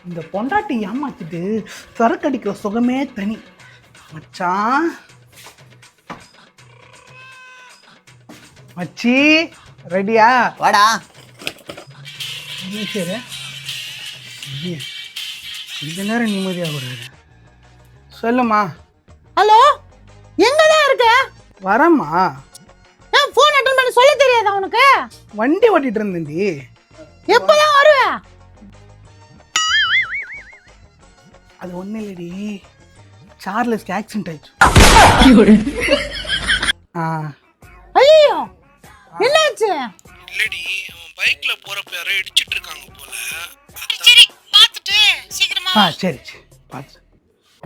இந்த பொண்டாட்டி ஏமாத்திட்டு சரக்கடிக்கிற சுகமே தனி மச்சான். மச்சி ரெடியா? வாடா. சரி இந்த நேரம் நிம்மதியாக கூடாது. சொல்லுமா. ஹலோ, எங்கதான் இருக்க? வரம்மா. நான் ஃபோன் அட்டெண்ட் பண்ண சொல்ல தெரியாதா உனக்கு? வண்டி ஓட்டிட்டு இருந்தேன்டி. எப்பதான் வருவ? அது ஒன்றும் இல்லடி, சார்லஸ்க்கு ஆக்சிடென்ட் ஆயிடுச்சு. ஐயோ, என்னாச்சு? இல்லடி, அவன் பைக்ல போறப்ப யாரோ இடிச்சிட்டு இருக்காங்க போல. சரி, பார்த்துட்டு சீக்கிரமா. சரி பார்த்து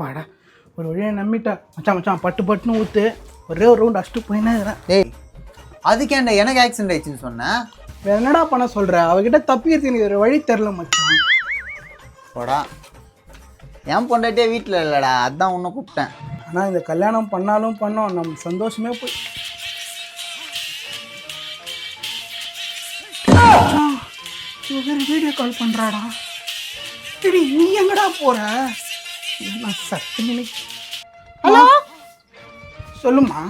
பாடா. ஒரு வழியை நம்பிட்டா. மச்சான் மச்சான் பட்டு பட்டுன்னு ஊற்று. ஒரே ஒரு ரவுண்ட் அடிச்சுட்டு போயினே இருக்கிறேன். டேய், அதுக்கேண்டா எனக்கு ஆக்சிடென்ட் ஆயிடுச்சுன்னு சொன்னேன். வேற என்னடா பண்ண சொல்ற? அவகிட்ட தப்பிக்கிறதுக்கு எனக்கு ஒரு வழி தெரில மச்சான். போடா. ஏன் பொண்டாட்டியே வீட்டில் இல்லைடா, அதான் உன்னை கூப்பிட்டேன். ஆனால் இந்த கல்யாணம் பண்ணாலும் பண்ணோம், நம்ம சந்தோஷமே போய். வீடியோ கால் பண்ணுறாடா. சரி நீ எங்கடா போற? நான் சத்து நினைக்க. ஹலோ, சொல்லுமா.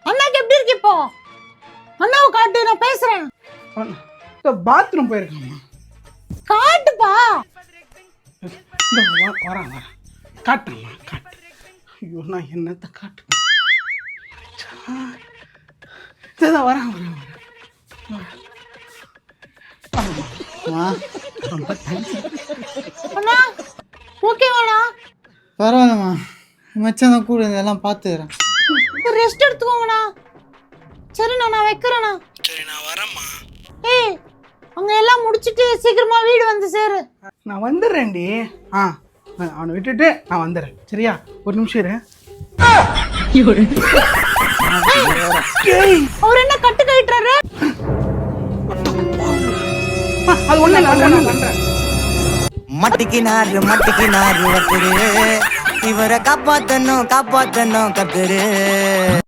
அண்ணாக்கு எப்படி இருக்கு இப்போ? அண்ணாவை காட்டு, நான் பேசுறேன். பாத்ரூம் போயிருக்காமா. காட்டுப்பா. வரேன் காட்டுறேம்மா காட்டு. ஐயோ நான் என்னத்தை காட்டு. வரேன் ரொம்ப தேங்க்ஸ். அண்ணா ஓகேவாண்ணா? பரவாயில்லம்மா, மச்சான் தான் கூட இதெல்லாம் பார்த்துக்கிறேன். ரெஸ்ட் எடுத்துக்கோங்கண்ணா. சரிண்ணா, நான் வைக்கிறேண்ணா. சரி நான் வரேம்மா. ஏய், அங்க எல்லாம் முடிச்சிட்டு சீக்கிரமா வீடு வந்து சேரு. நான் வந்துடுறேன்டி. அவனை விட்டுட்டு நான் வந்துடுறேன். சரியா? ஒரு நிமிஷம் இரு. அவர் என்ன கட்டு கட்டுறாரு? அது ஒண்ணு மட்டிக்கினாரு ஒருத்தரு, இவரை காப்பாத்தணும் கத்துரு.